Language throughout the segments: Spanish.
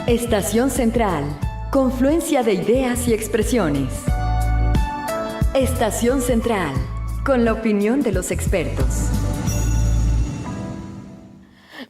Estación Central, confluencia de ideas y expresiones. Estación Central, con la opinión de los expertos.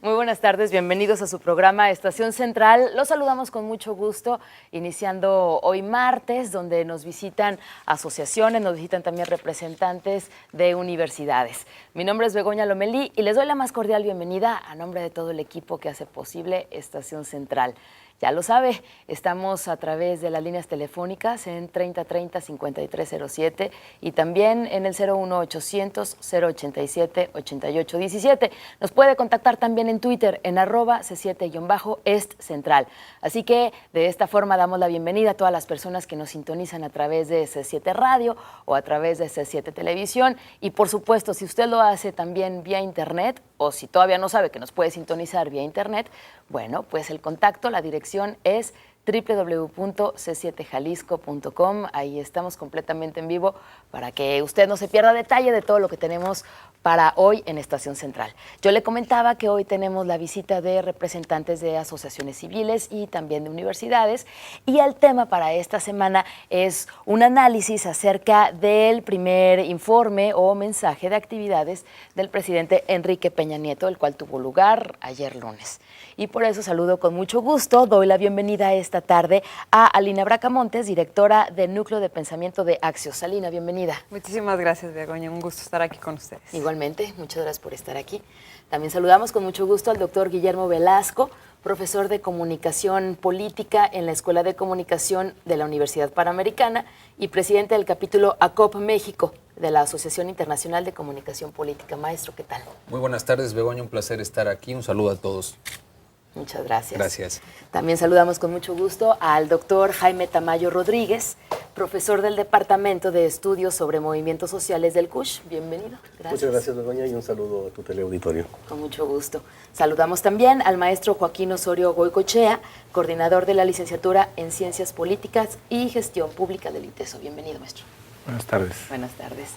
Muy buenas tardes, bienvenidos a su programa Estación Central. Los saludamos con mucho gusto, iniciando hoy martes, donde nos visitan asociaciones, nos visitan también representantes de universidades. Mi nombre es Begoña Lomelí y les doy la más cordial bienvenida a nombre de todo el equipo que hace posible Estación Central. Ya lo sabe, estamos a través de las líneas telefónicas en 3030-5307 y también en el 01800-087-8817. Nos puede contactar también en Twitter en @C7-EstCentral. Así que de esta forma damos la bienvenida a todas las personas que nos sintonizan a través de C7 Radio o a través de C7 Televisión. Y por supuesto, si usted lo hace también vía internet o si todavía no sabe que nos puede sintonizar vía internet, bueno, pues el contacto, la dirección es www.c7jalisco.com. Ahí estamos completamente en vivo para que usted no se pierda detalle de todo lo que tenemos para hoy en Estación Central. Yo le comentaba que hoy tenemos la visita de representantes de asociaciones civiles y también de universidades, y el tema para esta semana es un análisis acerca del primer informe o mensaje de actividades del presidente Enrique Peña Nieto, el cual tuvo lugar ayer lunes. Y por eso saludo con mucho gusto, doy la bienvenida esta tarde a Alina Bracamontes, directora del Núcleo de Pensamiento de Axios. Alina, bienvenida. Muchísimas gracias, Begoña, un gusto estar aquí con ustedes. Igualmente, muchas gracias por estar aquí. También saludamos con mucho gusto al doctor Guillermo Velasco, profesor de Comunicación Política en la Escuela de Comunicación de la Universidad Panamericana y presidente del capítulo ACOP México de la Asociación Internacional de Comunicación Política. Maestro, ¿qué tal? Muy buenas tardes, Begoña, un placer estar aquí. Un saludo a todos. Muchas gracias. Gracias. También saludamos con mucho gusto al doctor Jaime Tamayo Rodríguez, profesor del Departamento de Estudios sobre Movimientos Sociales del CUSH. Bienvenido. Gracias. Muchas gracias, Begoña, y un saludo a tu teleauditorio. Con mucho gusto. Saludamos también al maestro Joaquín Osorio Goicoechea, coordinador de la licenciatura en Ciencias Políticas y Gestión Pública del ITESO. Bienvenido, maestro. Buenas tardes. Buenas tardes.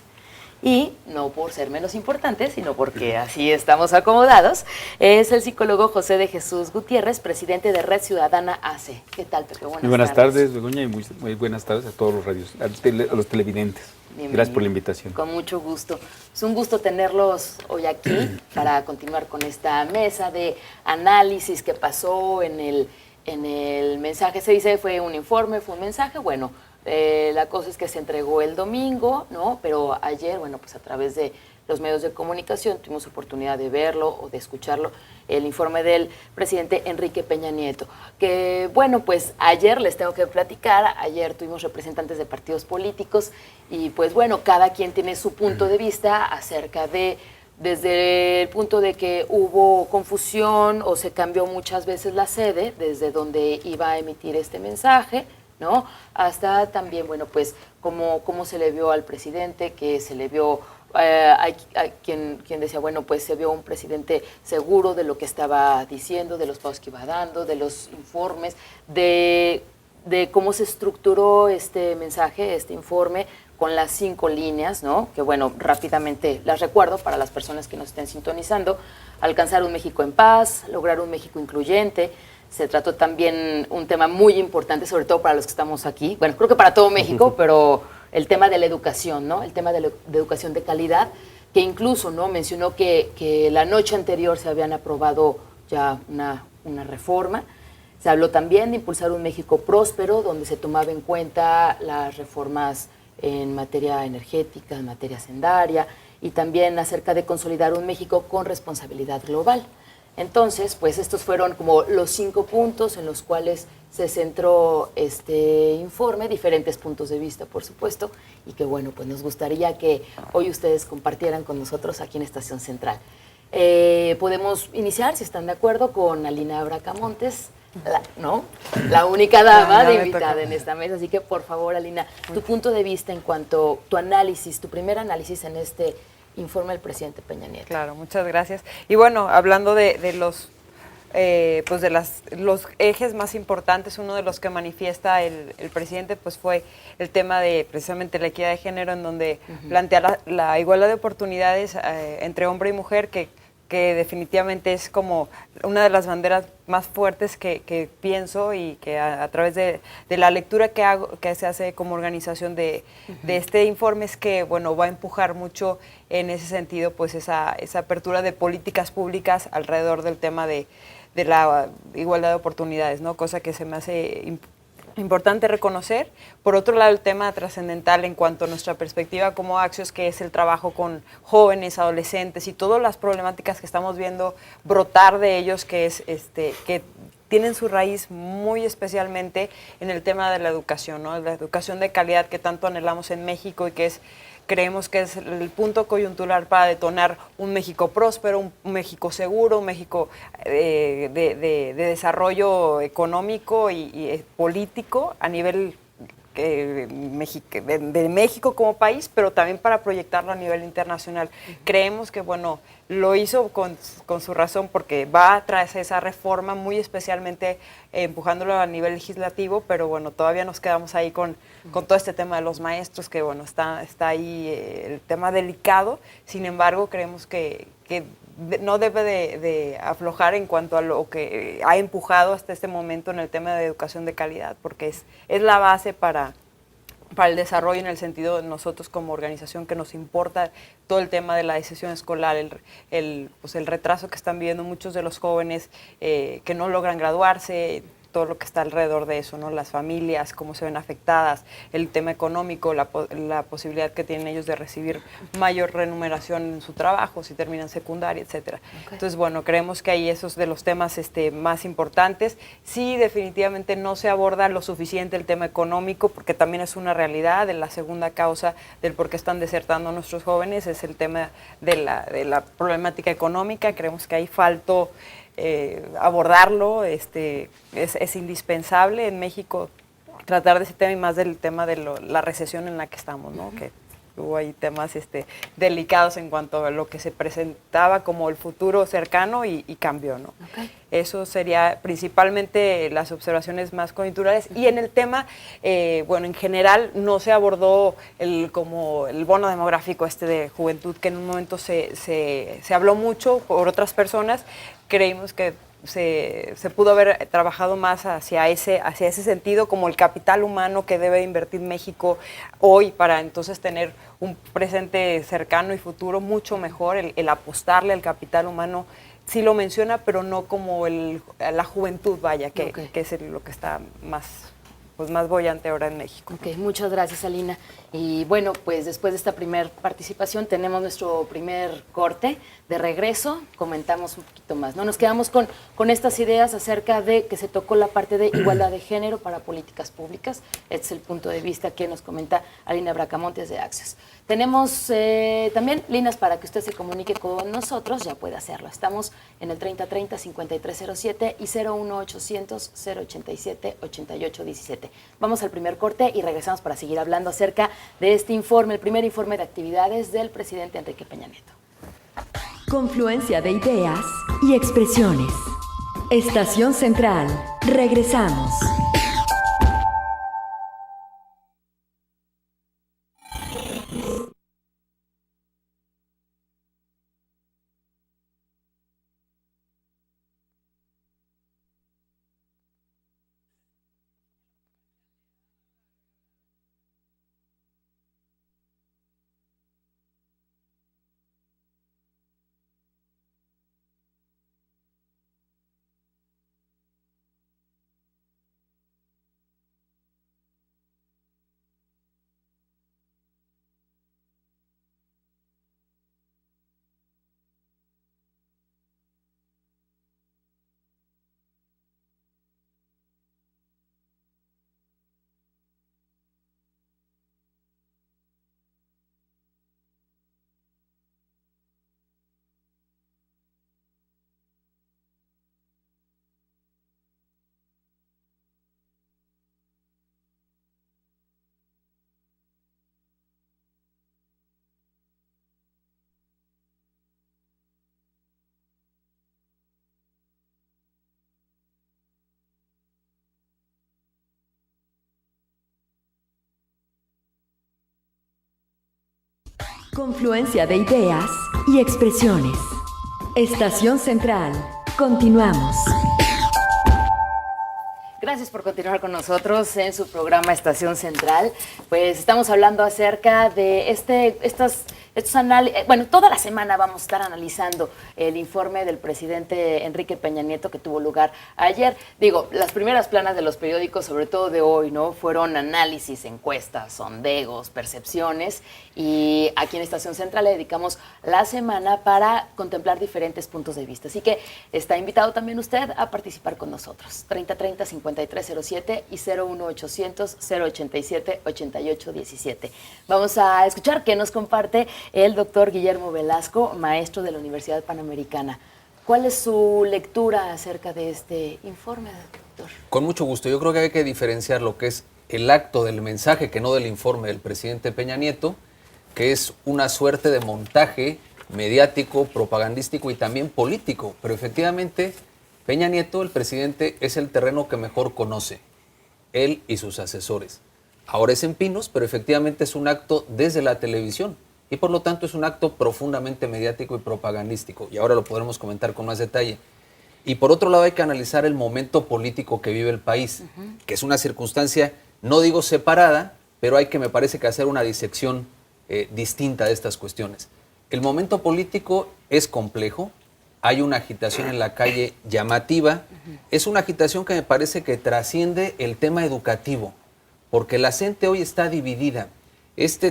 Y no por ser menos importante, sino porque así estamos acomodados, es el psicólogo José de Jesús Gutiérrez, presidente de Red Ciudadana AC. ¿Qué tal, Pepe? Muy buenas tardes, Begoña, y muy buenas tardes a todos los radios, a los televidentes. Bienvenido. Gracias por la invitación. Con mucho gusto. Es un gusto tenerlos hoy aquí para continuar con esta mesa de análisis que pasó en el mensaje. Se dice fue un informe, fue un mensaje, bueno. La cosa es que se entregó el domingo, ¿no? Pero ayer, bueno, pues a través de los medios de comunicación tuvimos oportunidad de verlo o de escucharlo, el informe del presidente Enrique Peña Nieto. Que, bueno, pues ayer les tengo que platicar, ayer tuvimos representantes de partidos políticos y, pues bueno, cada quien tiene su punto de vista acerca de, desde el punto de que hubo confusión o se cambió muchas veces la sede, desde donde iba a emitir este mensaje, ¿no? Hasta también, bueno, pues cómo se le vio al presidente, que se le vio, hay quien decía, bueno, pues se vio un presidente seguro de lo que estaba diciendo, de los pasos que iba dando, de los informes, de cómo se estructuró este mensaje, este informe, con las 5 líneas, ¿no? Que bueno, rápidamente las recuerdo para las personas que nos estén sintonizando: alcanzar un México en paz, lograr un México incluyente. Se trató también un tema muy importante, sobre todo para los que estamos aquí, bueno, creo que para todo México, pero el tema de la educación, ¿no? El tema de educación de calidad, que incluso, ¿no?, mencionó que la noche anterior se habían aprobado ya una reforma. Se habló también de impulsar un México próspero, donde se tomaba en cuenta las reformas en materia energética, en materia hacendaria, y también acerca de consolidar un México con responsabilidad global. Entonces, pues estos fueron como los 5 puntos en los cuales se centró este informe, diferentes puntos de vista, por supuesto, y que bueno, pues nos gustaría que hoy ustedes compartieran con nosotros aquí en Estación Central. Podemos iniciar, si están de acuerdo, con Alina Bracamontes, la única dama de invitada en esta mesa. Así que, por favor, Alina, tu punto de vista en cuanto a tu análisis, tu primer análisis en este informe del presidente Peña Nieto. Claro, muchas gracias. Y bueno, hablando de los los ejes más importantes, uno de los que manifiesta el presidente, pues fue el tema de precisamente la equidad de género, en donde plantea la igualdad de oportunidades entre hombre y mujer, que que definitivamente es como una de las banderas más fuertes que pienso y que a través de la lectura que hago, que se hace como organización de este informe, es que, bueno, va a empujar mucho en ese sentido, pues esa apertura de políticas públicas alrededor del tema de la igualdad de oportunidades, ¿no? Cosa que se me hace importante reconocer. Por otro lado, el tema trascendental en cuanto a nuestra perspectiva como Axios, que es el trabajo con jóvenes, adolescentes y todas las problemáticas que estamos viendo brotar de ellos, que es que tienen su raíz muy especialmente en el tema de la educación, ¿no? La educación de calidad que tanto anhelamos en México y que creemos que es el punto coyuntural para detonar un México próspero, un México seguro, un México de desarrollo económico y político a nivel de México como país, pero también para proyectarlo a nivel internacional. Creemos que, bueno, lo hizo con su razón, porque va tras esa reforma, muy especialmente empujándolo a nivel legislativo, pero bueno, todavía nos quedamos ahí con todo este tema de los maestros, que bueno, está ahí el tema delicado. Sin embargo, creemos que no debe de aflojar en cuanto a lo que ha empujado hasta este momento en el tema de educación de calidad, porque es la base para el desarrollo, en el sentido de nosotros como organización, que nos importa todo el tema de la decisión escolar, el retraso que están viviendo muchos de los jóvenes que no logran graduarse, todo lo que está alrededor de eso, ¿no? Las familias, cómo se ven afectadas, el tema económico, la posibilidad que tienen ellos de recibir mayor remuneración en su trabajo, si terminan secundaria, etcétera. Okay. Entonces, bueno, creemos que ahí esos de los temas más importantes. Sí, definitivamente no se aborda lo suficiente el tema económico, porque también es una realidad. La segunda causa del por qué están desertando nuestros jóvenes es el tema de la problemática económica. Creemos que ahí faltó abordarlo, es indispensable en México tratar de ese tema, y más del tema de la recesión en la que estamos, ¿no? Que hubo ahí temas delicados en cuanto a lo que se presentaba como el futuro cercano y cambió, ¿no? Okay. Eso sería principalmente las observaciones más coyunturales. Y en el tema, bueno, en general no se abordó como el bono demográfico de juventud, que en un momento se habló mucho por otras personas. Creímos que se pudo haber trabajado más hacia ese sentido, como el capital humano que debe invertir México hoy para entonces tener un presente cercano y futuro mucho mejor. El apostarle al capital humano sí lo menciona, pero no como la juventud, vaya, que es lo que está más boyante ahora en México. Ok, muchas gracias, Alina. Y bueno, pues después de esta primera participación tenemos nuestro primer corte. De regreso comentamos un poquito más, ¿no? Nos quedamos con estas ideas acerca de que se tocó la parte de igualdad de género para políticas públicas. Este es el punto de vista que nos comenta Alina Bracamontes de Axios. Tenemos también líneas para que usted se comunique con nosotros, ya puede hacerlo. Estamos en el 3030-5307 y 01800-087-8817. Vamos al primer corte y regresamos para seguir hablando acerca de este informe, el primer informe de actividades del presidente Enrique Peña Nieto. Confluencia de ideas y expresiones. Estación Central. Regresamos. Confluencia de ideas y expresiones. Estación Central. Continuamos. Gracias por continuar con nosotros en su programa Estación Central. Pues estamos hablando acerca de estos análisis. Bueno, toda la semana vamos a estar analizando el informe del presidente Enrique Peña Nieto que tuvo lugar ayer. Digo, las primeras planas de los periódicos, sobre todo de hoy, ¿no? Fueron análisis, encuestas, sondeos, percepciones. Y aquí en Estación Central le dedicamos la semana para contemplar diferentes puntos de vista. Así que está invitado también usted a participar con nosotros. 3030-5307 y 01800-087-8817. Vamos a escuchar qué nos comparte el doctor Guillermo Velasco, maestro de la Universidad Panamericana. ¿Cuál es su lectura acerca de este informe, doctor? Con mucho gusto. Yo creo que hay que diferenciar lo que es el acto del mensaje, que no del informe del presidente Peña Nieto, que es una suerte de montaje mediático, propagandístico y también político. Pero efectivamente, Peña Nieto, el presidente, es el terreno que mejor conoce, él y sus asesores. Ahora es en Pinos, pero efectivamente es un acto desde la televisión y por lo tanto es un acto profundamente mediático y propagandístico. Y ahora lo podremos comentar con más detalle. Y por otro lado hay que analizar el momento político que vive el país, que es una circunstancia, no digo separada, pero hay que, me parece, que hacer una disección distinta de estas cuestiones. El momento político es complejo, hay una agitación en la calle llamativa, es una agitación que me parece que trasciende el tema educativo, porque la gente hoy está dividida.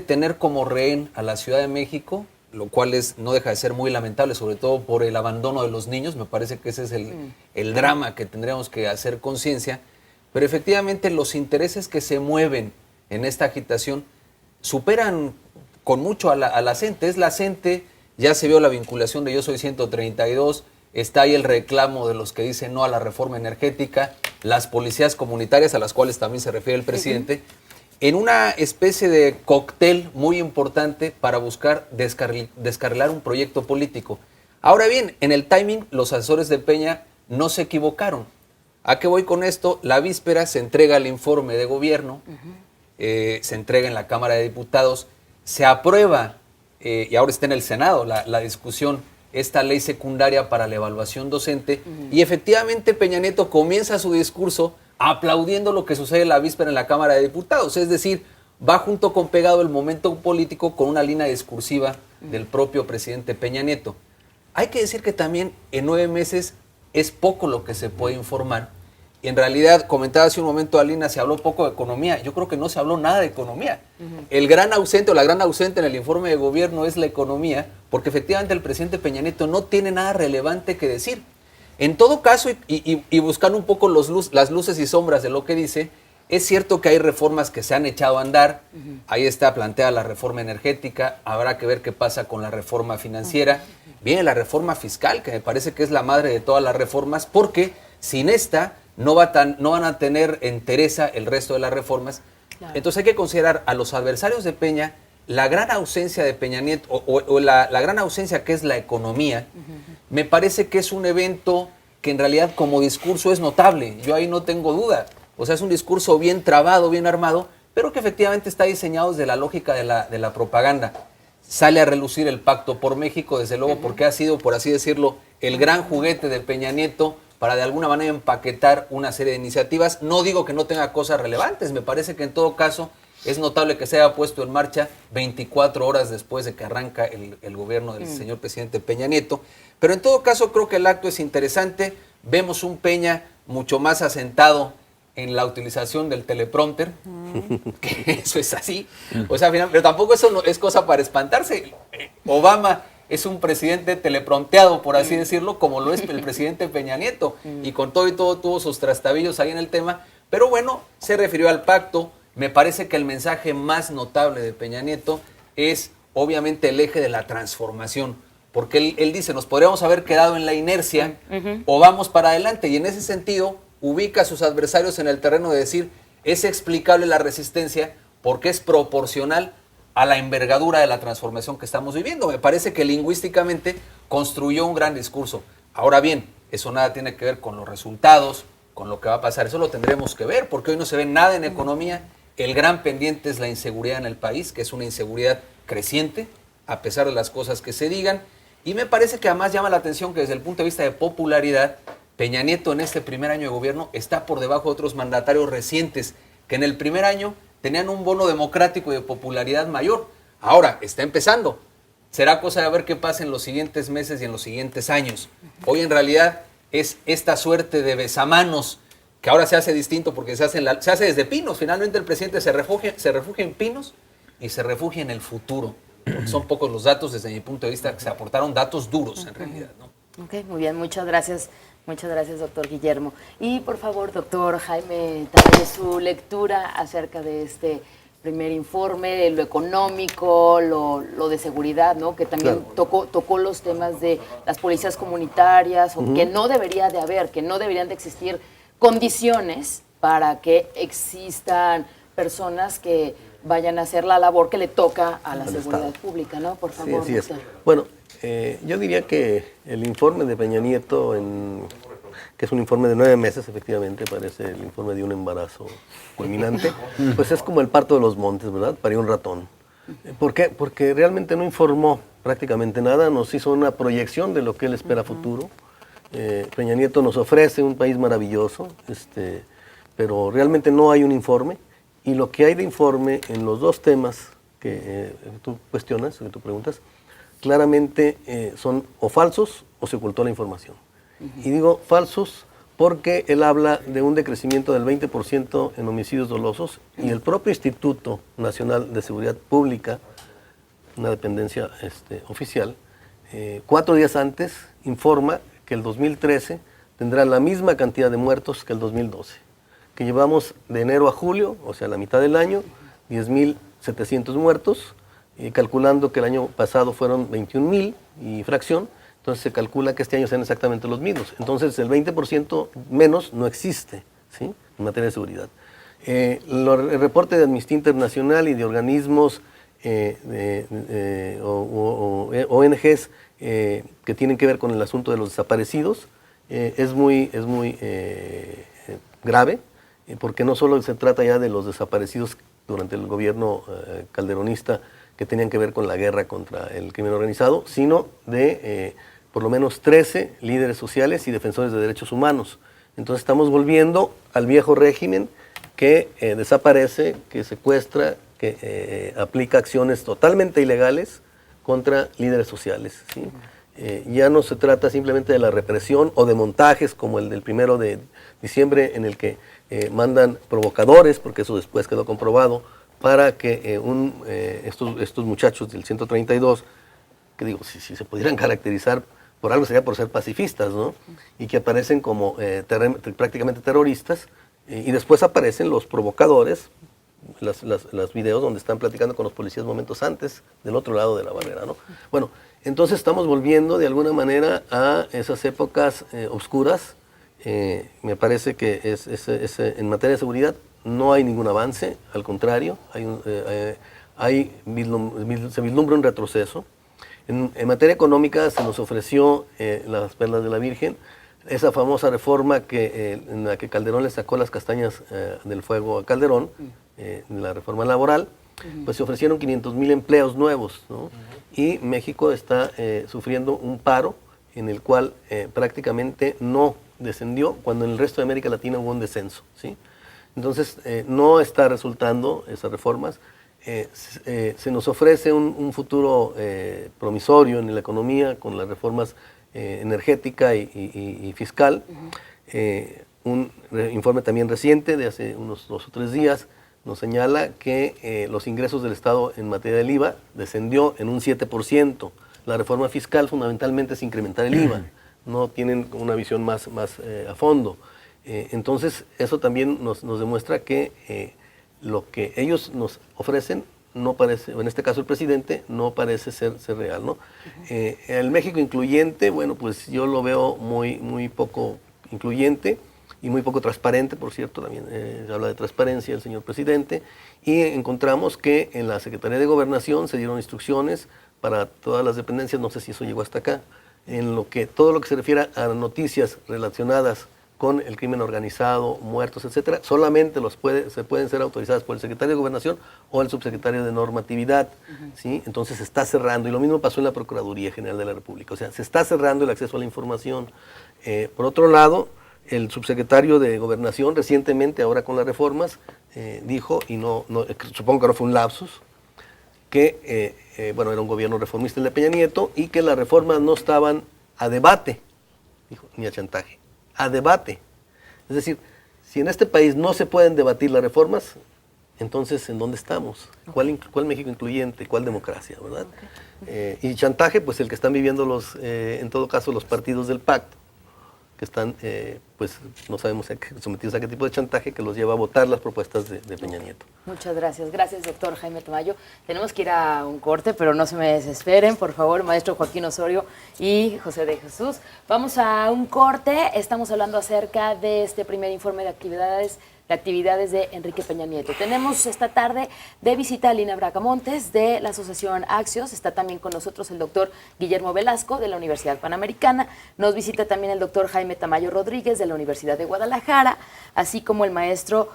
Tener como rehén a la Ciudad de México, lo cual no deja de ser muy lamentable, sobre todo por el abandono de los niños, me parece que ese es el drama que tendríamos que hacer conciencia, pero efectivamente los intereses que se mueven en esta agitación superan con mucho a la gente. Es la gente, ya se vio la vinculación de Yo Soy 132, está ahí el reclamo de los que dicen no a la reforma energética, las policías comunitarias a las cuales también se refiere el presidente, en una especie de cóctel muy importante para buscar descarrilar un proyecto político. Ahora bien, en el timing los asesores de Peña no se equivocaron. ¿A qué voy con esto? La víspera se entrega el informe de gobierno, se entrega en la Cámara de Diputados, se aprueba, y ahora está en el Senado la discusión, esta ley secundaria para la evaluación docente, y efectivamente Peña Nieto comienza su discurso aplaudiendo lo que sucede la víspera en la Cámara de Diputados, es decir, va junto con pegado el momento político con una línea discursiva del propio presidente Peña Nieto. Hay que decir que también en 9 meses es poco lo que se puede informar. Y en realidad, comentaba hace un momento Alina, se habló poco de economía. Yo creo que no se habló nada de economía. El gran ausente o la gran ausente en el informe de gobierno es la economía, porque efectivamente el presidente Peña Nieto no tiene nada relevante que decir. En todo caso, y buscando un poco las luces y sombras de lo que dice, es cierto que hay reformas que se han echado a andar. Ahí está planteada la reforma energética, habrá que ver qué pasa con la reforma financiera. Viene la reforma fiscal, que me parece que es la madre de todas las reformas, porque sin esta no van a tener entereza el resto de las reformas. Claro. Entonces hay que considerar a los adversarios de Peña la gran ausencia de Peña Nieto, o la gran ausencia que es la economía. Me parece que es un evento que en realidad como discurso es notable, yo ahí no tengo duda. O sea, es un discurso bien trabado, bien armado, pero que efectivamente está diseñado desde la lógica de la propaganda. Sale a relucir el Pacto por México, desde luego, porque ha sido, por así decirlo, el gran juguete de Peña Nieto para de alguna manera empaquetar una serie de iniciativas. No digo que no tenga cosas relevantes, me parece que en todo caso es notable que se haya puesto en marcha 24 horas después de que arranca el gobierno del señor presidente Peña Nieto. Pero en todo caso creo que el acto es interesante. Vemos un Peña mucho más asentado en la utilización del teleprompter, que eso es así. O sea, pero tampoco eso no es cosa para espantarse. Obama es un presidente teleprompteado, por así decirlo, como lo es el presidente Peña Nieto. Y con todo y todo tuvo sus trastabillos ahí en el tema. Pero bueno, se refirió al pacto. Me parece que el mensaje más notable de Peña Nieto es obviamente el eje de la transformación. Porque él dice, nos podríamos haber quedado en la inercia o vamos para adelante. Y en ese sentido ubica a sus adversarios en el terreno de decir, es explicable la resistencia porque es proporcional a la envergadura de la transformación que estamos viviendo. Me parece que lingüísticamente construyó un gran discurso. Ahora bien, eso nada tiene que ver con los resultados, con lo que va a pasar. Eso lo tendremos que ver, porque hoy no se ve nada en economía. El gran pendiente es la inseguridad en el país, que es una inseguridad creciente, a pesar de las cosas que se digan. Y me parece que además llama la atención que desde el punto de vista de popularidad, Peña Nieto en este primer año de gobierno está por debajo de otros mandatarios recientes que en el primer año tenían un bono democrático y de popularidad mayor. Ahora está empezando. Será cosa de ver qué pasa en los siguientes meses y en los siguientes años. Hoy en realidad es esta suerte de besamanos que ahora se hace distinto porque se hace desde Pinos. Finalmente el presidente se refugia en Pinos y se refugia en el futuro. Porque son pocos los datos desde mi punto de vista que se aportaron datos duros en realidad, ¿no? Ok, muy bien, muchas gracias, doctor Guillermo. Y por favor, doctor Jaime, también su lectura acerca de este primer informe, lo económico, lo de seguridad, ¿no? Que también tocó los temas de las policías comunitarias, o que no debería de haber, que no deberían de existir condiciones para que existan personas que vayan a hacer la labor que le toca a la seguridad pública, ¿no? Por favor, Sí, doctor. Bueno, yo diría que el informe de Peña Nieto, que es un informe de 9 meses, efectivamente, parece el informe de un embarazo culminante, pues es como el parto de los montes, ¿verdad? Parió un ratón. ¿Por qué? Porque realmente no informó prácticamente nada, nos hizo una proyección de lo que él espera futuro. Peña Nieto nos ofrece un país maravilloso, pero realmente no hay un informe. Y lo que hay de informe en los dos temas que tú cuestionas, que tú preguntas, claramente son o falsos o se ocultó la información. Y digo falsos porque él habla de un decrecimiento del 20% en homicidios dolosos y el propio Instituto Nacional de Seguridad Pública, una dependencia oficial, 4 días antes informa que el 2013 tendrá la misma cantidad de muertos que el 2012. Que llevamos de enero a julio, o sea, la mitad del año, 10.700 muertos, calculando que el año pasado fueron 21.000 y fracción, entonces se calcula que este año sean exactamente los mismos. Entonces el 20% menos no existe, ¿sí?, en materia de seguridad. El reporte de Amnistía Internacional y de organismos ONGs que tienen que ver con el asunto de los desaparecidos es muy grave, porque no solo se trata ya de los desaparecidos durante el gobierno calderonista que tenían que ver con la guerra contra el crimen organizado, sino de por lo menos 13 líderes sociales y defensores de derechos humanos. Entonces estamos volviendo al viejo régimen que desaparece, que secuestra, que aplica acciones totalmente ilegales contra líderes sociales, ¿sí? Ya no se trata simplemente de la represión o de montajes como el del 1 de diciembre en el que mandan provocadores, porque eso después quedó comprobado, para que estos muchachos del 132, que digo, si se pudieran caracterizar por algo sería por ser pacifistas, ¿no? Y que aparecen como prácticamente terroristas, y después aparecen los provocadores, las videos donde están platicando con los policías momentos antes, del otro lado de la barrera, ¿no? Bueno, entonces estamos volviendo de alguna manera a esas épocas oscuras. Me parece que en materia de seguridad no hay ningún avance, al contrario, se vislumbra un retroceso. En materia económica se nos ofreció las perlas de la Virgen, esa famosa reforma en la que Calderón le sacó las castañas del fuego a Calderón, la reforma laboral, pues se ofrecieron 500,000 empleos nuevos, ¿no? Y México está sufriendo un paro en el cual prácticamente no descendió, cuando en el resto de América Latina hubo un descenso, ¿sí? Entonces no está resultando esas reformas. Se nos ofrece un futuro promisorio en la economía con las reformas energética y fiscal. Un informe también reciente de hace unos 2 o 3 días nos señala que los ingresos del Estado en materia del IVA descendió en un 7%. La reforma fiscal fundamentalmente es incrementar el IVA, no tienen una visión más a fondo. Entonces eso también nos demuestra que lo que ellos nos ofrecen no parece, en este caso el presidente, no parece ser real, ¿no? El México incluyente, bueno, pues yo lo veo muy poco incluyente y muy poco transparente, por cierto, también se habla de transparencia el señor presidente, y encontramos que en la Secretaría de Gobernación se dieron instrucciones para todas las dependencias, no sé si eso llegó hasta acá, en todo lo que se refiere a noticias relacionadas con el crimen organizado, muertos, etcétera, solamente se pueden ser autorizadas por el secretario de Gobernación o el subsecretario de Normatividad, ¿sí? Entonces se está cerrando, y lo mismo pasó en la Procuraduría General de la República, o sea, se está cerrando el acceso a la información. Por otro lado, el subsecretario de Gobernación recientemente, ahora con las reformas, dijo, y supongo que no fue un lapsus, que era un gobierno reformista el de Peña Nieto, y que las reformas no estaban a debate, dijo, ni a chantaje, a debate. Es decir, si en este país no se pueden debatir las reformas, entonces ¿en dónde estamos? ¿Cuál México incluyente? ¿Cuál democracia? ¿Verdad? Y chantaje, pues el que están viviendo en todo caso los partidos del pacto, que están, pues no sabemos sometidos a qué tipo de chantaje que los lleva a votar las propuestas de Peña Nieto. Muchas gracias. Gracias, doctor Jaime Tamayo. Tenemos que ir a un corte, pero no se me desesperen, por favor, maestro Joaquín Osorio y José de Jesús. Vamos a un corte. Estamos hablando acerca de este primer informe de actividades de Enrique Peña Nieto. Tenemos esta tarde de visita a Lina Bracamontes de la Asociación Axios. Está también con nosotros el doctor Guillermo Velasco de la Universidad Panamericana. Nos visita también el doctor Jaime Tamayo Rodríguez de la Universidad de Guadalajara, así como el maestro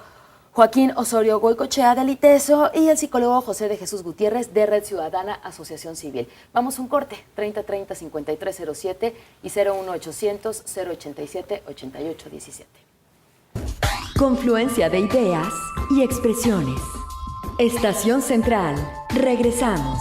Joaquín Osorio Goicoechea del ITESO y el psicólogo José de Jesús Gutiérrez de Red Ciudadana Asociación Civil. Vamos a un corte, 3030-5307 y 01800-087-8817. Confluencia de ideas y expresiones. Estación Central. Regresamos.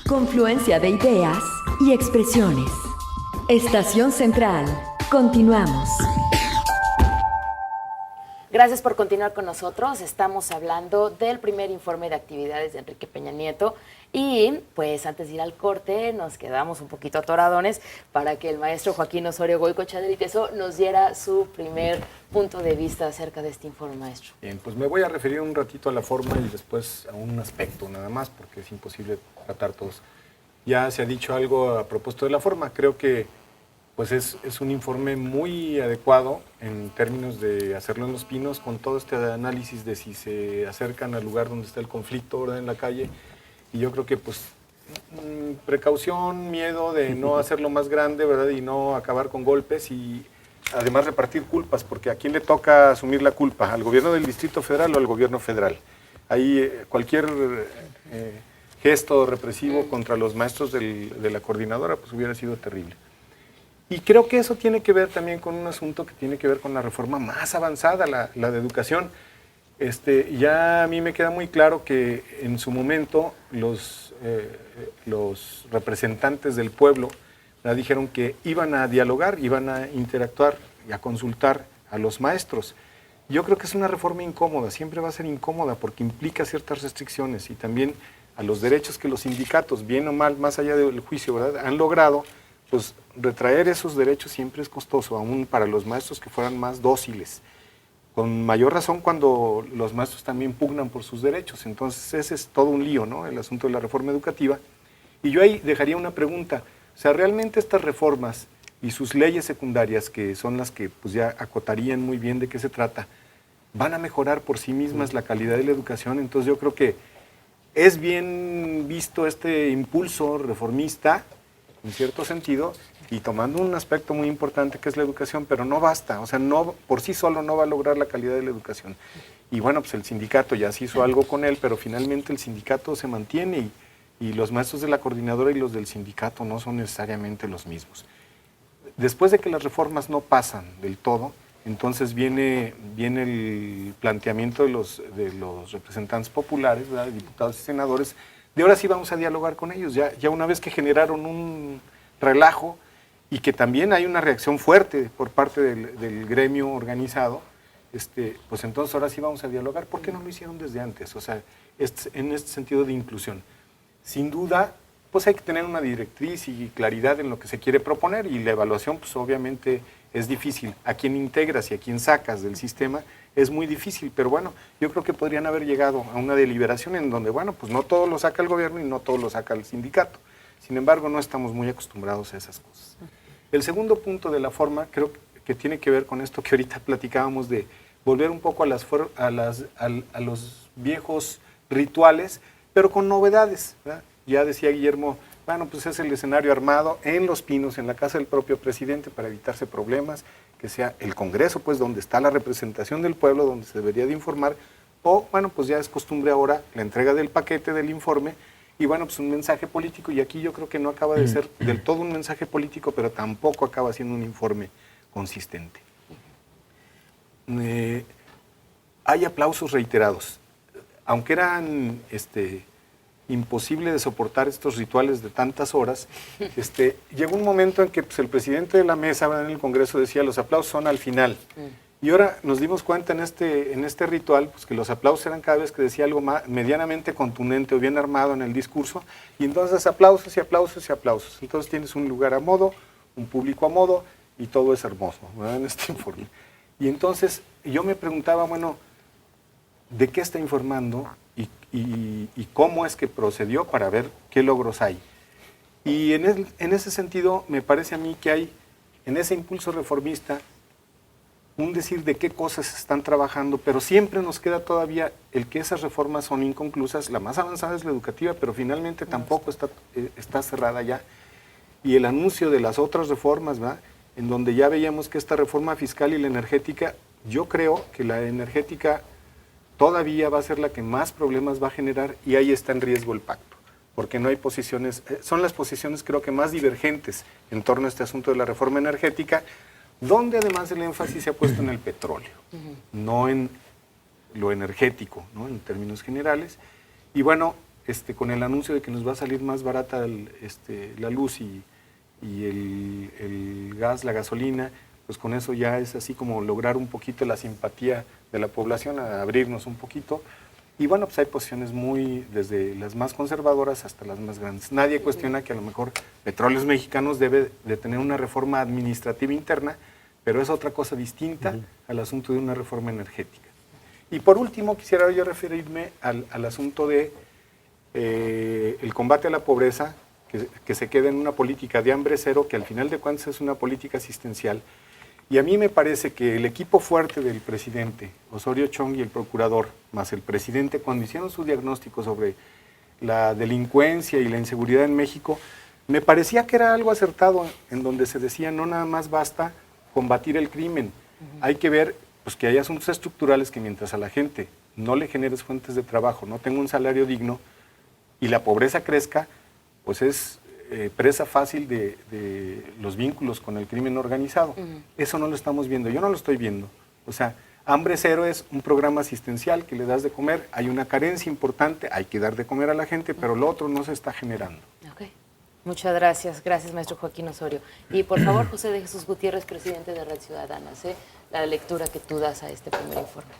Confluencia de ideas y expresiones. Estación Central. Continuamos. Gracias por continuar con nosotros. Estamos hablando del primer informe de actividades de Enrique Peña Nieto y pues antes de ir al corte nos quedamos un poquito atoradones para que el maestro Joaquín Osorio Goicoechea del ITESO nos diera su primer punto de vista acerca de este informe, maestro. Bien, pues me voy a referir un ratito a la forma y después a un aspecto nada más, porque es imposible tratar todos. Ya se ha dicho algo a propósito de la forma. Creo que pues es un informe muy adecuado en términos de hacerlo en Los Pinos, con todo este análisis de si se acercan al lugar donde está el conflicto, ¿verdad?, en la calle. Y yo creo que pues precaución, miedo de no hacerlo más grande, ¿verdad?, y no acabar con golpes y además repartir culpas, porque ¿a quién le toca asumir la culpa? ¿Al gobierno del Distrito Federal o al gobierno federal? Ahí cualquier gesto represivo contra los maestros de la coordinadora pues hubiera sido terrible. Y creo que eso tiene que ver también con un asunto que tiene que ver con la reforma más avanzada, la de educación. Ya a mí me queda muy claro que en su momento los representantes del pueblo dijeron que iban a dialogar, iban a interactuar y a consultar a los maestros. Yo creo que es una reforma incómoda, siempre va a ser incómoda porque implica ciertas restricciones y también a los derechos que los sindicatos, bien o mal, más allá del juicio, ¿verdad?, han logrado, pues retraer esos derechos siempre es costoso, aún para los maestros que fueran más dóciles. Con mayor razón cuando los maestros también pugnan por sus derechos. Entonces ese es todo un lío, ¿no?, el asunto de la reforma educativa. Y yo ahí dejaría una pregunta, o sea, ¿realmente estas reformas y sus leyes secundarias, que son las que pues ya acotarían muy bien de qué se trata, van a mejorar por sí mismas la calidad de la educación? Entonces yo creo que es bien visto este impulso reformista, en cierto sentido, y tomando un aspecto muy importante que es la educación, pero no basta, o sea, no, por sí solo no va a lograr la calidad de la educación. Y bueno, pues el sindicato ya se hizo algo con él, pero finalmente el sindicato se mantiene y los maestros de la coordinadora y los del sindicato no son necesariamente los mismos. Después de que las reformas no pasan del todo, entonces viene el planteamiento de los representantes populares, ¿verdad?, de diputados y senadores, de ahora sí vamos a dialogar con ellos, ya una vez que generaron un relajo y que también hay una reacción fuerte por parte del gremio organizado, pues entonces ahora sí vamos a dialogar. ¿Por qué no lo hicieron desde antes? O sea, en este sentido de inclusión. Sin duda, pues hay que tener una directriz y claridad en lo que se quiere proponer, y la evaluación pues obviamente es difícil. A quien integras y a quien sacas del sistema es muy difícil, pero bueno, yo creo que podrían haber llegado a una deliberación en donde, bueno, pues no todo lo saca el gobierno y no todo lo saca el sindicato. Sin embargo, no estamos muy acostumbrados a esas cosas. El segundo punto de la forma creo que tiene que ver con esto que ahorita platicábamos, de volver un poco a los viejos rituales, pero con novedades, ¿verdad? Ya decía Guillermo, bueno, pues es el escenario armado en Los Pinos, en la casa del propio presidente, para evitarse problemas, que sea el Congreso, pues donde está la representación del pueblo, donde se debería de informar, o bueno, pues ya es costumbre ahora la entrega del paquete del informe, y bueno, pues un mensaje político, y aquí yo creo que no acaba de ser del todo un mensaje político, pero tampoco acaba siendo un informe consistente. Hay aplausos reiterados, aunque eran imposible de soportar estos rituales de tantas horas, llegó un momento en que pues, el presidente de la mesa en el Congreso decía los aplausos son al final. Y ahora nos dimos cuenta en este ritual pues, que los aplausos eran cada vez que decía algo medianamente contundente o bien armado en el discurso, y entonces aplausos y aplausos y aplausos. Entonces tienes un lugar a modo, un público a modo, y todo es hermoso, ¿verdad?, en este informe. Y entonces yo me preguntaba, bueno, ¿de qué está informando? Y cómo es que procedió para ver qué logros hay. Y en ese sentido me parece a mí que hay en ese impulso reformista un decir de qué cosas están trabajando, pero siempre nos queda todavía el que esas reformas son inconclusas. La más avanzada es la educativa, pero finalmente tampoco está cerrada ya. Y el anuncio de las otras reformas, ¿verdad?, en donde ya veíamos que esta reforma fiscal y la energética, yo creo que la energética todavía va a ser la que más problemas va a generar, y ahí está en riesgo el pacto, porque no hay posiciones, son las posiciones creo que más divergentes en torno a este asunto de la reforma energética, donde además el énfasis se ha puesto en el petróleo, no en lo energético, ¿no?, en términos generales. Y bueno, con el anuncio de que nos va a salir más barata la luz y el gas, la gasolina, pues con eso ya es así como lograr un poquito la simpatía de la población, a abrirnos un poquito. Y bueno, pues hay posiciones desde las más conservadoras hasta las más grandes. Nadie cuestiona que a lo mejor Petróleos Mexicanos debe de tener una reforma administrativa interna, pero es otra cosa distinta al asunto de una reforma energética. Y por último, quisiera yo referirme al asunto de el combate a la pobreza, que se queda en una política de hambre cero, que al final de cuentas es una política asistencial. Y a mí me parece que el equipo fuerte del presidente, Osorio Chong, y el procurador, más el presidente, cuando hicieron su diagnóstico sobre la delincuencia y la inseguridad en México, me parecía que era algo acertado, en donde se decía no nada más basta combatir el crimen, hay que ver pues, que hay asuntos estructurales que mientras a la gente no le generes fuentes de trabajo, no tenga un salario digno y la pobreza crezca, pues es presa fácil de los vínculos con el crimen organizado. Eso no lo estamos viendo, yo no lo estoy viendo. O sea, Hambre Cero es un programa asistencial que le das de comer, hay una carencia importante, hay que dar de comer a la gente, pero lo otro no se está generando. Ok, muchas gracias. Gracias, maestro Joaquín Osorio. Y por favor, José de Jesús Gutiérrez, presidente de Red Ciudadanas, la lectura que tú das a este primer informe.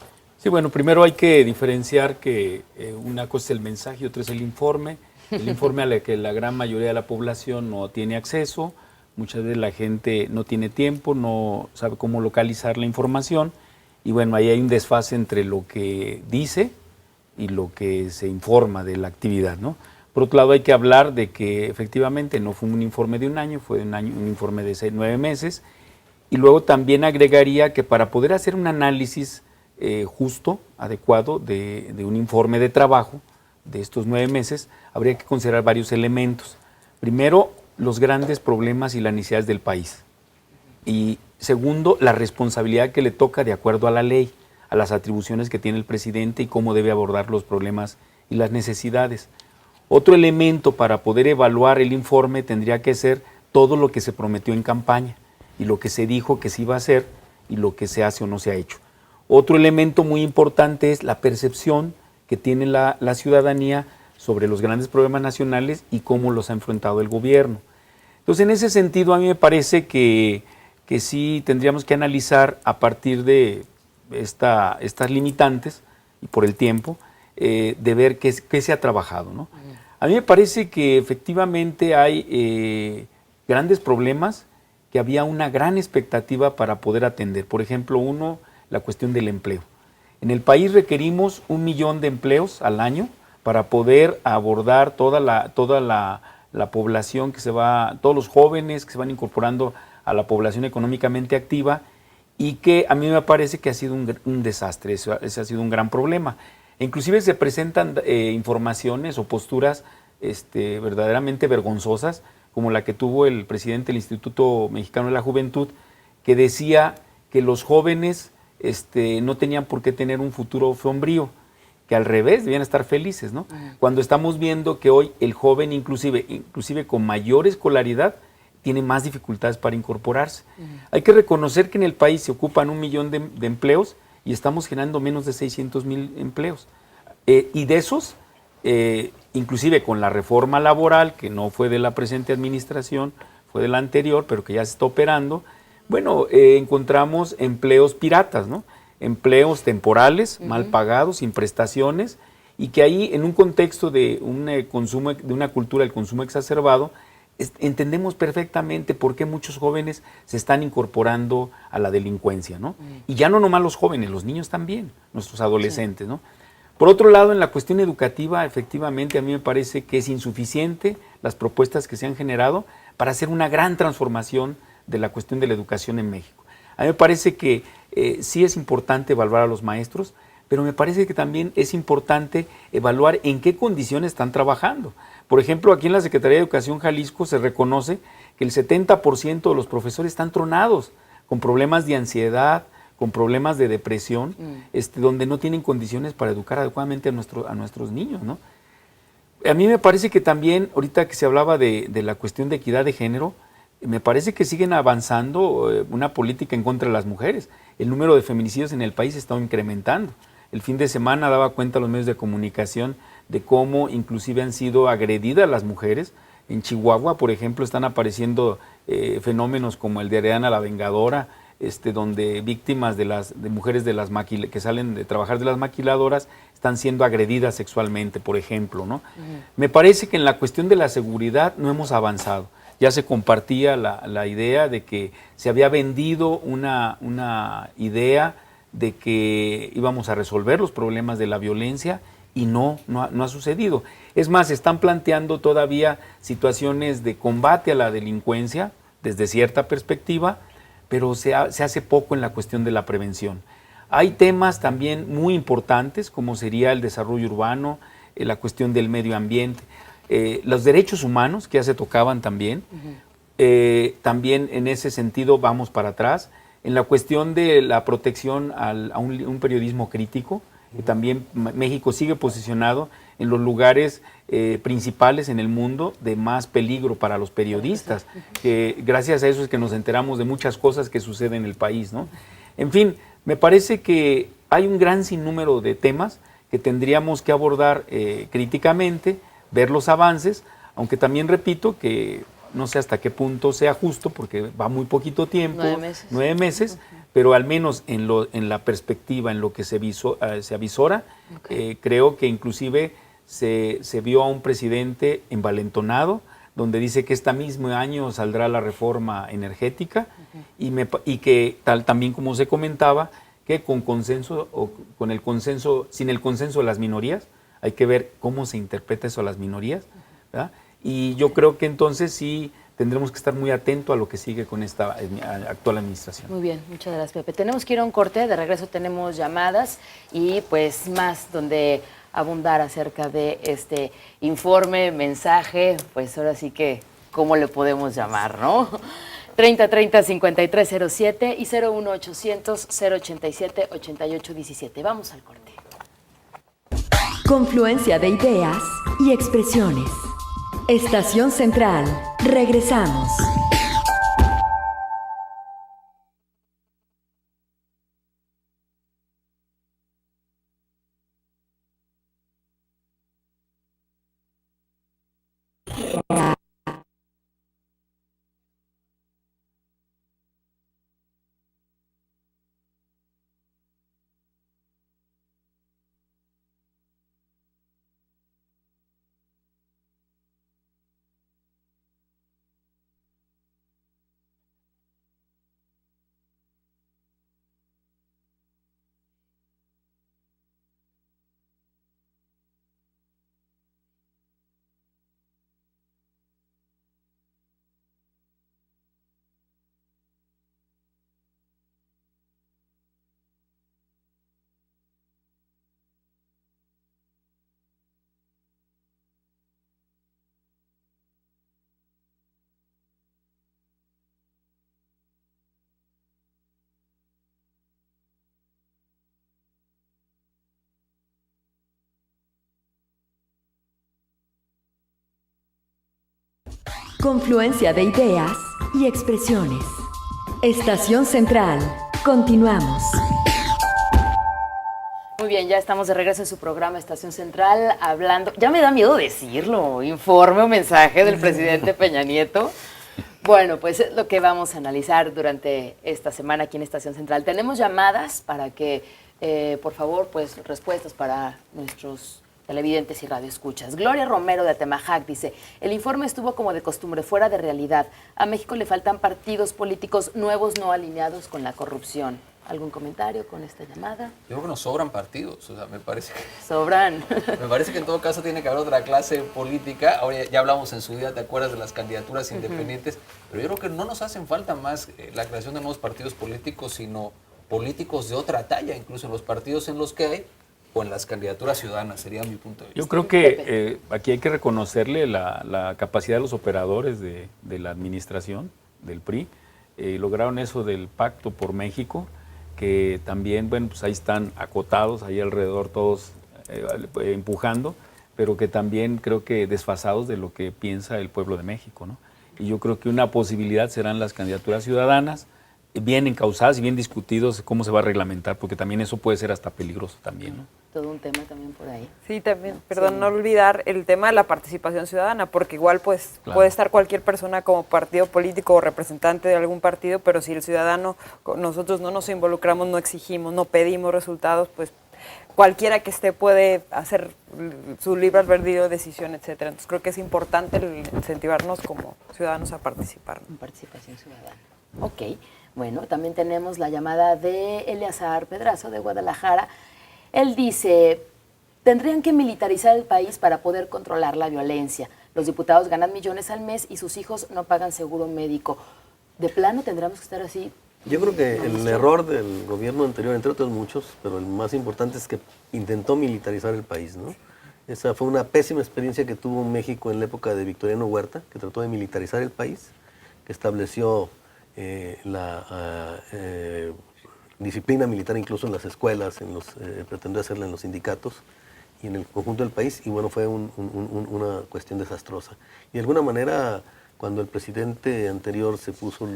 Sí, bueno, primero hay que diferenciar que una cosa es el mensaje y otra es el informe. El informe al que la gran mayoría de la población no tiene acceso, muchas veces la gente no tiene tiempo, no sabe cómo localizar la información y bueno, ahí hay un desfase entre lo que dice y lo que se informa de la actividad, ¿no? Por otro lado, hay que hablar de que efectivamente no fue un informe de un año, fue un informe de 9 meses. Y luego también agregaría que para poder hacer un análisis justo, adecuado, de un informe de trabajo de estos 9 meses, habría que considerar varios elementos. Primero, los grandes problemas y las necesidades del país. Y segundo, la responsabilidad que le toca de acuerdo a la ley, a las atribuciones que tiene el presidente y cómo debe abordar los problemas y las necesidades. Otro elemento para poder evaluar el informe tendría que ser todo lo que se prometió en campaña y lo que se dijo que se iba a hacer y lo que se hace o no se ha hecho. Otro elemento muy importante es la percepción que tiene la ciudadanía sobre los grandes problemas nacionales y cómo los ha enfrentado el gobierno. Entonces, en ese sentido, a mí me parece que sí tendríamos que analizar a partir de estas limitantes y por el tiempo, de ver qué se ha trabajado, ¿no? A mí me parece que efectivamente hay grandes problemas que había una gran expectativa para poder atender. Por ejemplo, uno, la cuestión del empleo. En el país requerimos 1 millón de empleos al año para poder abordar toda la población todos los jóvenes que se van incorporando a la población económicamente activa y que a mí me parece que ha sido un desastre, ese ha sido un gran problema. E inclusive se presentan informaciones o posturas verdaderamente vergonzosas, como la que tuvo el presidente del Instituto Mexicano de la Juventud, que decía que los jóvenes no tenían por qué tener un futuro sombrío, que al revés, debían estar felices, ¿no? Cuando estamos viendo que hoy el joven, inclusive con mayor escolaridad, tiene más dificultades para incorporarse. Hay que reconocer que en el país se ocupan 1 millón de empleos y estamos generando menos de 600,000 empleos. Y de esos, inclusive con la reforma laboral, que no fue de la presente administración, fue de la anterior, pero que ya se está operando, bueno, encontramos empleos piratas, ¿no? Empleos temporales, mal pagados, sin prestaciones, y que ahí en un contexto de una cultura del consumo exacerbado, entendemos perfectamente por qué muchos jóvenes se están incorporando a la delincuencia, ¿no? Y ya no nomás los jóvenes, los niños también, nuestros adolescentes, ¿no? Por otro lado, en la cuestión educativa, efectivamente, a mí me parece que es insuficiente las propuestas que se han generado para hacer una gran transformación de la cuestión de la educación en México. A mí me parece que sí es importante evaluar a los maestros, pero me parece que también es importante evaluar en qué condiciones están trabajando. Por ejemplo, aquí en la Secretaría de Educación Jalisco se reconoce que el 70% de los profesores están tronados, con problemas de ansiedad, con problemas de depresión, donde no tienen condiciones para educar adecuadamente a nuestros niños, ¿no? A mí me parece que también, ahorita que se hablaba de la cuestión de equidad de género, me parece que siguen avanzando una política en contra de las mujeres. El número de feminicidios en el país está incrementando. El fin de semana daba cuenta a los medios de comunicación de cómo inclusive han sido agredidas las mujeres. En Chihuahua, por ejemplo, están apareciendo fenómenos como el de Ariana la Vengadora, donde víctimas de mujeres que salen de trabajar de las maquiladoras están siendo agredidas sexualmente, por ejemplo, ¿no? Me parece que en la cuestión de la seguridad no hemos avanzado. Ya se compartía la idea de que se había vendido una idea de que íbamos a resolver los problemas de la violencia y no ha sucedido. Es más, se están planteando todavía situaciones de combate a la delincuencia desde cierta perspectiva, pero se hace poco en la cuestión de la prevención. Hay temas también muy importantes, como sería el desarrollo urbano, la cuestión del medio ambiente, los derechos humanos, que ya se tocaban también. También en ese sentido vamos para atrás. En la cuestión de la protección a un periodismo crítico, que también México sigue posicionado en los lugares principales en el mundo de más peligro para los periodistas, que gracias a eso es que nos enteramos de muchas cosas que suceden en el país, ¿no? En fin, me parece que hay un gran sinnúmero de temas que tendríamos que abordar críticamente, ver los avances, aunque también repito que no sé hasta qué punto sea justo, porque va muy poquito tiempo, 9 meses. 9 meses, pero al menos en la perspectiva, en lo que se avisora, creo que inclusive se vio a un presidente envalentonado, donde dice que este mismo año saldrá la reforma energética y que también como se comentaba, que con consenso o con el consenso, sin el consenso de las minorías, hay que ver cómo se interpreta eso a las minorías, ¿verdad? Y yo creo que entonces sí tendremos que estar muy atentos a lo que sigue con esta actual administración. Muy bien, muchas gracias, Pepe. Tenemos que ir a un corte, de regreso tenemos llamadas y pues más donde abundar acerca de este informe, mensaje, pues ahora sí que, ¿cómo le podemos llamar, no? 3030-5307 y 01800-087-8817. Vamos al corte. Confluencia de ideas y expresiones. Estación Central. Regresamos. Confluencia de ideas y expresiones. Estación Central. Continuamos. Muy bien, ya estamos de regreso en su programa Estación Central hablando, ya me da miedo decirlo, informe o mensaje del presidente Peña Nieto. Bueno, pues es lo que vamos a analizar durante esta semana aquí en Estación Central. Tenemos llamadas para que, por favor, pues respuestas para nuestros televidentes y radioescuchas. Gloria Romero de Atemajac dice, el informe estuvo como de costumbre, fuera de realidad. A México le faltan partidos políticos nuevos no alineados con la corrupción. ¿Algún comentario con esta llamada? Yo creo que nos sobran partidos, o sea, me parece que... Sobran. Me parece que en todo caso tiene que haber otra clase política. Ahora ya hablamos en su día, ¿te acuerdas de las candidaturas independientes? Pero yo creo que no nos hacen falta más la creación de nuevos partidos políticos, sino políticos de otra talla, incluso en los partidos en los que hay, o en las candidaturas ciudadanas, sería mi punto de vista. Yo creo que aquí hay que reconocerle la capacidad de los operadores de la administración, del PRI. Lograron eso del Pacto por México, que también, bueno, pues ahí están acotados, ahí alrededor todos empujando, pero que también creo que desfasados de lo que piensa el pueblo de México, ¿no? Y yo creo que una posibilidad serán las candidaturas ciudadanas, bien encausadas y bien discutidos cómo se va a reglamentar, porque también eso puede ser hasta peligroso también, ¿no? Todo un tema también por ahí. Sí, también, perdón, no olvidar el tema de la participación ciudadana, porque igual pues puede estar cualquier persona como partido político o representante de algún partido, pero si el ciudadano, nosotros no nos involucramos, no exigimos, no pedimos resultados, pues cualquiera que esté puede hacer su libre albedrío, decisión, etcétera. Entonces creo que es importante incentivarnos como ciudadanos a participar. Participación ciudadana. Ok. Bueno, también tenemos la llamada de Eleazar Pedrazo de Guadalajara. Él dice, tendrían que militarizar el país para poder controlar la violencia. Los diputados ganan millones al mes y sus hijos no pagan seguro médico. ¿De plano tendríamos que estar así? Yo creo que el error del gobierno anterior, entre otros muchos, pero el más importante es que intentó militarizar el país, ¿no? Esa fue una pésima experiencia que tuvo México en la época de Victoriano Huerta, que trató de militarizar el país, que estableció la disciplina militar incluso en las escuelas, pretendió hacerla en los sindicatos y en el conjunto del país, y bueno, fue una cuestión desastrosa. Y de alguna manera, cuando el presidente anterior se puso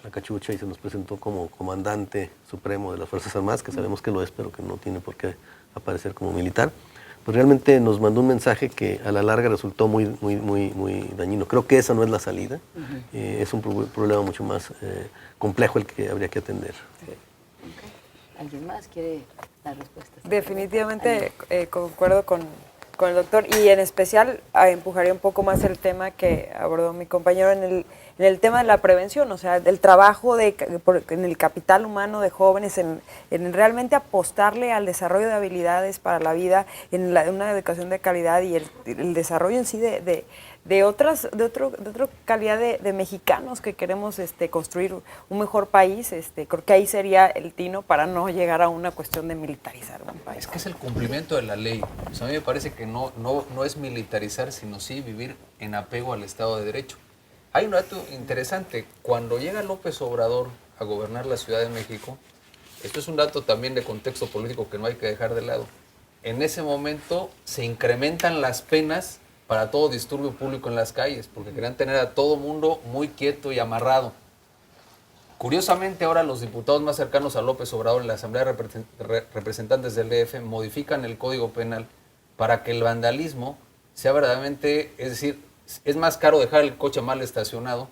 la cachucha y se nos presentó como comandante supremo de las Fuerzas Armadas, que sabemos que lo es, pero que no tiene por qué aparecer como militar, pues realmente nos mandó un mensaje que a la larga resultó muy dañino. Creo que esa no es la salida, es un problema mucho más complejo el que habría que atender. ¿Alguien más quiere dar respuestas? Definitivamente concuerdo con el doctor, y en especial empujaría un poco más el tema que abordó mi compañero en el tema de la prevención, o sea, del trabajo en el capital humano de jóvenes, en realmente apostarle al desarrollo de habilidades para la vida, en una educación de calidad y el desarrollo en sí de otra calidad de mexicanos que queremos construir un mejor país. Creo que ahí sería el tino para no llegar a una cuestión de militarizar un país. Es que es el cumplimiento de la ley. O sea, a mí me parece que no es militarizar, sino sí vivir en apego al Estado de Derecho. Hay un dato interesante. Cuando llega López Obrador a gobernar la Ciudad de México, esto es un dato también de contexto político que no hay que dejar de lado. En ese momento se incrementan las penas para todo disturbio público en las calles, porque querían tener a todo mundo muy quieto y amarrado. Curiosamente, ahora los diputados más cercanos a López Obrador en la Asamblea de Representantes del DF modifican el Código Penal para que el vandalismo sea verdaderamente, es decir, es más caro dejar el coche mal estacionado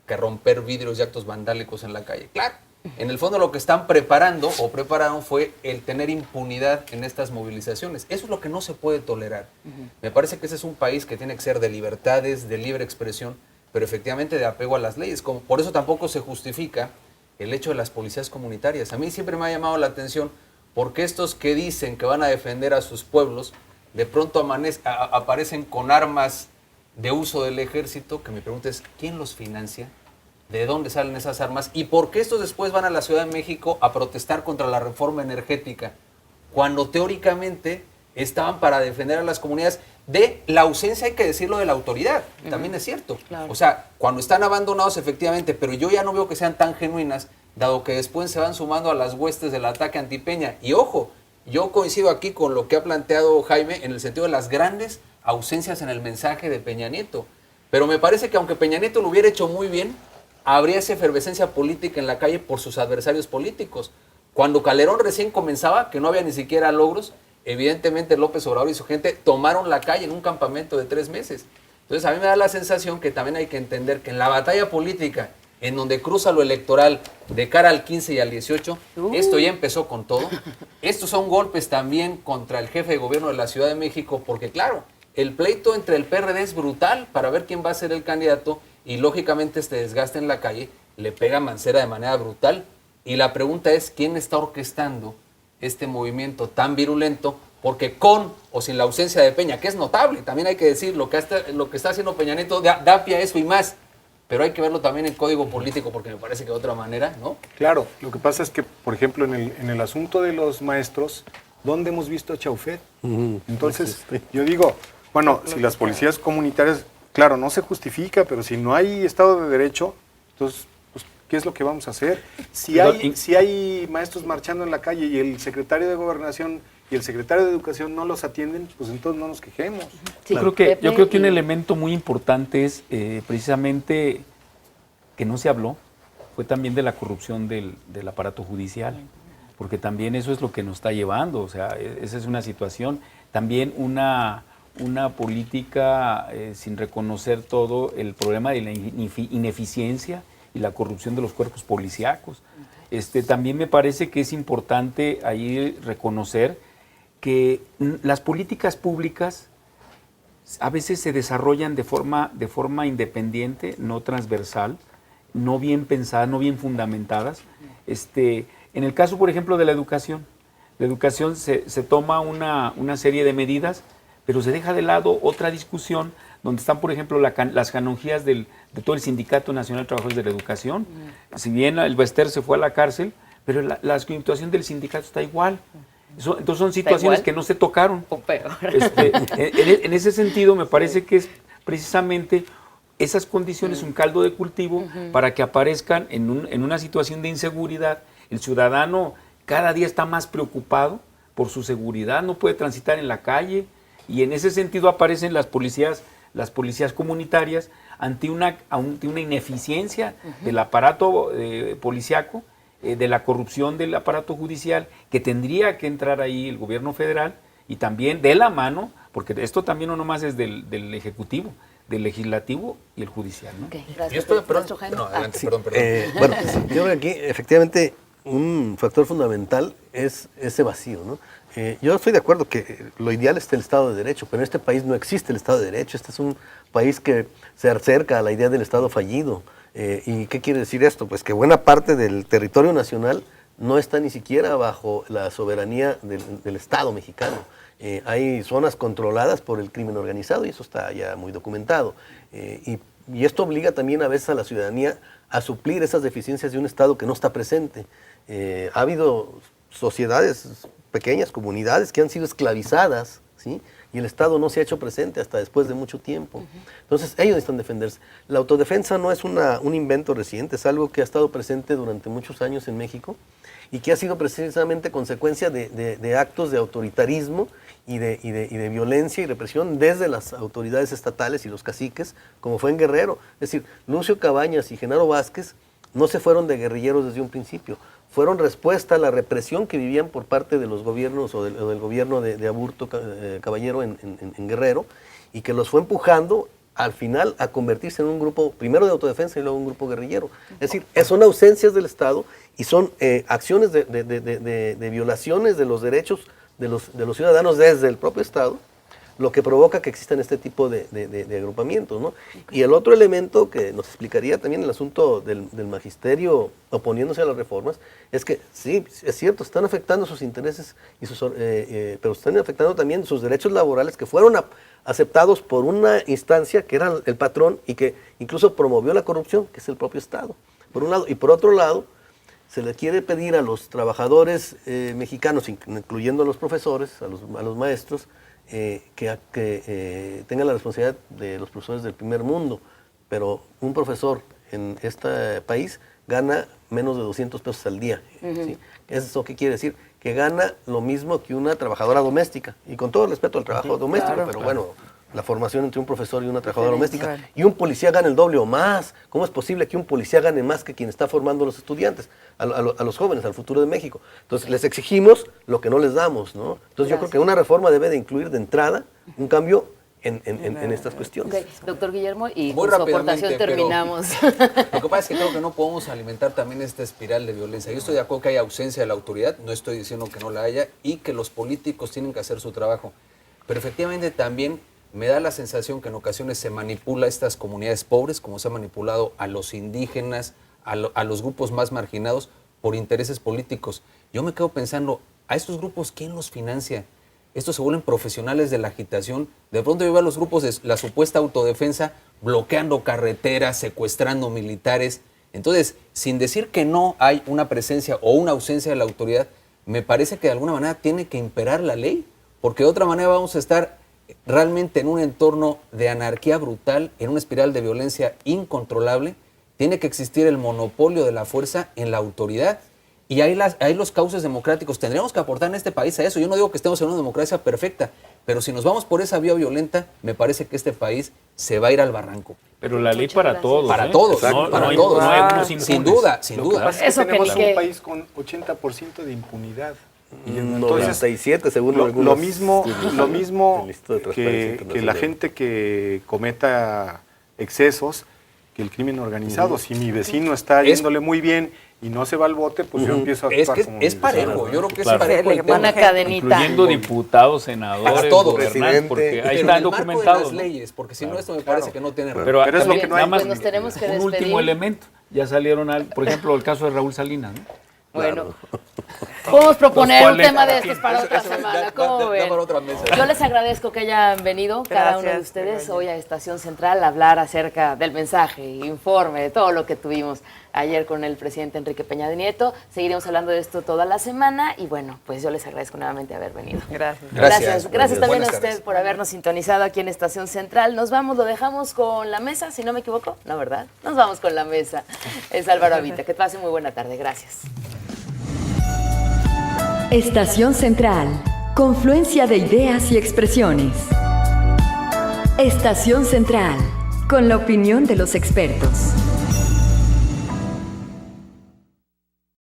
que romper vidrios y actos vandálicos en la calle. Claro, en el fondo lo que están prepararon fue el tener impunidad en estas movilizaciones. Eso es lo que no se puede tolerar. Me parece que ese es un país que tiene que ser de libertades, de libre expresión, pero efectivamente de apego a las leyes. Por eso tampoco se justifica el hecho de las policías comunitarias. A mí siempre me ha llamado la atención porque estos que dicen que van a defender a sus pueblos, de pronto aparecen con armas de uso del ejército, que mi pregunta es, ¿quién los financia? ¿De dónde salen esas armas? ¿Y por qué estos después van a la Ciudad de México a protestar contra la reforma energética? Cuando teóricamente estaban para defender a las comunidades de la ausencia, hay que decirlo, de la autoridad. También es cierto. Claro. O sea, cuando están abandonados efectivamente, pero yo ya no veo que sean tan genuinas, dado que después se van sumando a las huestes del ataque anti-Peña. Y ojo, yo coincido aquí con lo que ha planteado Jaime en el sentido de las grandes ausencias en el mensaje de Peña Nieto. Pero me parece que aunque Peña Nieto lo hubiera hecho muy bien, habría esa efervescencia política en la calle por sus adversarios políticos. Cuando Calderón recién comenzaba, que no había ni siquiera logros, evidentemente López Obrador y su gente tomaron la calle en un campamento de 3 meses. Entonces a mí me da la sensación que también hay que entender que en la batalla política, en donde cruza lo electoral de cara al 15 y al 18, esto ya empezó con todo. Estos son golpes también contra el jefe de gobierno de la Ciudad de México, porque claro, el pleito entre el PRD es brutal para ver quién va a ser el candidato y lógicamente este desgaste en la calle le pega a Mancera de manera brutal. Y la pregunta es, ¿quién está orquestando este movimiento tan virulento? Porque con o sin la ausencia de Peña, que es notable, también hay que decir, lo que está haciendo Peña Nieto da pie a eso y más. Pero hay que verlo también en código político, porque me parece que de otra manera, ¿no? Claro, lo que pasa es que, por ejemplo, en el asunto de los maestros, ¿dónde hemos visto a Chaufet? Entonces, yo digo, bueno, si las policías comunitarias, claro, no se justifica, pero si no hay Estado de Derecho, entonces, pues, ¿qué es lo que vamos a hacer? Si hay maestros marchando en la calle y el secretario de Gobernación y el secretario de Educación no los atienden, pues entonces no nos quejemos. Sí, yo creo que un elemento muy importante es precisamente que no se habló, fue también de la corrupción del aparato judicial, porque también eso es lo que nos está llevando, o sea, esa es una situación, también una política sin reconocer todo el problema de la ineficiencia y la corrupción de los cuerpos policíacos. También me parece que es importante ahí reconocer que las políticas públicas a veces se desarrollan de forma independiente, no transversal, no bien pensadas, no bien fundamentadas. En el caso, por ejemplo, de la educación se toma una serie de medidas, pero se deja de lado otra discusión donde están, por ejemplo, las canonjías de todo el Sindicato Nacional de Trabajadores de la Educación. Si bien el Bester se fue a la cárcel, pero la situación del sindicato está igual. Entonces son situaciones que no se tocaron. O peor. En ese sentido, me parece que es precisamente esas condiciones un caldo de cultivo para que aparezcan en una situación de inseguridad. El ciudadano cada día está más preocupado por su seguridad, no puede transitar en la calle, y en ese sentido aparecen las policías comunitarias ante una ineficiencia del aparato policíaco, de la corrupción del aparato judicial, que tendría que entrar ahí el gobierno federal y también de la mano, porque esto también no nomás es del Ejecutivo, del Legislativo y el Judicial, ¿no? Ok, gracias. Yo estoy, perdón, Maestro Jaime. no, adelante, Sí, perdón. bueno, sí, yo creo que aquí efectivamente un factor fundamental es ese vacío, ¿no? Yo estoy de acuerdo que lo ideal es el Estado de Derecho, pero en este país no existe el Estado de Derecho. Este es un país que se acerca a la idea del Estado fallido. ¿Y qué quiere decir esto? Pues que buena parte del territorio nacional no está ni siquiera bajo la soberanía del Estado mexicano. Hay zonas controladas por el crimen organizado y eso está ya muy documentado. Y esto obliga también a veces a la ciudadanía a suplir esas deficiencias de un Estado que no está presente. Ha habido sociedades pequeñas, comunidades que han sido esclavizadas, ¿sí? Y el Estado no se ha hecho presente hasta después de mucho tiempo. Entonces ellos necesitan defenderse. La autodefensa no es un invento reciente, es algo que ha estado presente durante muchos años en México y que ha sido precisamente consecuencia de actos de autoritarismo y de violencia y represión desde las autoridades estatales y los caciques, como fue en Guerrero. Es decir, Lucio Cabañas y Genaro Vázquez no se fueron de guerrilleros desde un principio, fueron respuesta a la represión que vivían por parte de los gobiernos o del gobierno de Aburto Caballero en Guerrero, y que los fue empujando al final a convertirse en un grupo, primero de autodefensa y luego un grupo guerrillero. Es decir, son ausencias del Estado y son acciones de violaciones de los derechos de los ciudadanos desde el propio Estado, lo que provoca que existan este tipo de agrupamientos, ¿no? Y el otro elemento que nos explicaría también el asunto del magisterio oponiéndose a las reformas es que sí, es cierto, están afectando sus intereses, pero están afectando también sus derechos laborales que fueron aceptados por una instancia que era el patrón y que incluso promovió la corrupción, que es el propio Estado, por un lado. Y por otro lado, se le quiere pedir a los trabajadores mexicanos, incluyendo a los profesores, a los maestros, que tengan la responsabilidad de los profesores del primer mundo, pero un profesor en este país gana menos de 200 pesos al día. ¿Sí? ¿Eso qué quiere decir? Que gana lo mismo que una trabajadora doméstica, y con todo el respeto al trabajo doméstico, claro, pero bueno, la formación entre un profesor y una trabajadora doméstica, y un policía gana el doble o más. ¿Cómo es posible que un policía gane más que quien está formando a los estudiantes, a los jóvenes, al futuro de México? Entonces les exigimos lo que no les damos, ¿no? Entonces yo creo que una reforma debe de incluir de entrada un cambio en estas cuestiones. Okay. Doctor Guillermo, y Muy con su rápidamente, aportación terminamos. Lo que pasa es que creo que no podemos alimentar también esta espiral de violencia. Yo estoy de acuerdo que hay ausencia de la autoridad, no estoy diciendo que no la haya, y que los políticos tienen que hacer su trabajo. Pero efectivamente también me da la sensación que en ocasiones se manipula a estas comunidades pobres, como se ha manipulado a los indígenas, a los grupos más marginados por intereses políticos. Yo me quedo pensando, ¿a estos grupos quién los financia? Estos se vuelven profesionales de la agitación. De pronto yo veo a los grupos de la supuesta autodefensa bloqueando carreteras, secuestrando militares. Entonces, sin decir que no hay una presencia o una ausencia de la autoridad, me parece que de alguna manera tiene que imperar la ley, porque de otra manera vamos a estar realmente en un entorno de anarquía brutal, en una espiral de violencia incontrolable. Tiene que existir el monopolio de la fuerza en la autoridad. Y ahí los cauces democráticos tendríamos que aportar en este país a eso. Yo no digo que estemos en una democracia perfecta, pero si nos vamos por esa vía violenta, me parece que este país se va a ir al barranco. Pero la ley Muchas para gracias. todos. Para ¿eh? todos, No, para no hay- todos. no hay unos impunes. Sin duda, sin Lo que duda. pasa es que Eso que tenemos ni que- un país con 80% de impunidad. Y entonces, 97 según lo algunos mismo, estudios lo mismo del Instituto de Transparencia que la Internacional. gente que cometa excesos, que el crimen organizado. Si mi vecino está yéndole muy bien y no se va al bote, pues yo empiezo a Es actuar que como es mi parejo, vecino. yo creo que Claro. es parejo el tema. Una cadenita. Incluyendo diputados, senadores, Para todos, gobernantes, presidente. porque ahí Pero está en el marco de documentado. las ¿no? leyes, porque si no Claro. esto me parece que no tiene Pero es lo también, que no hay. nada más Pues nos tenemos que un despedir. último elemento. Ya salieron, por ejemplo, el caso de Raúl Salinas, ¿no? Bueno, podemos proponer un ¿Cuál es? tema de estos para otra Eso semana. da ¿Cómo ven? para otra mesa. Yo les agradezco que hayan venido, cada uno de Gracias, ustedes, Begoña. hoy a Estación Central a hablar acerca del mensaje, informe, de todo lo que tuvimos ayer con el presidente Enrique Peña Nieto. Seguiremos hablando de esto toda la semana y bueno, pues yo les agradezco nuevamente haber venido. Gracias. Gracias. Gracias también a Buenas usted tardes. por habernos sintonizado aquí en Estación Central. Nos vamos, lo dejamos con la mesa, si no me equivoco, ¿no, verdad? Nos vamos con la mesa. Es Álvaro Avita. Que pase muy buena tarde. Gracias. Estación Central. Confluencia de ideas y expresiones. Estación Central. Con la opinión de los expertos.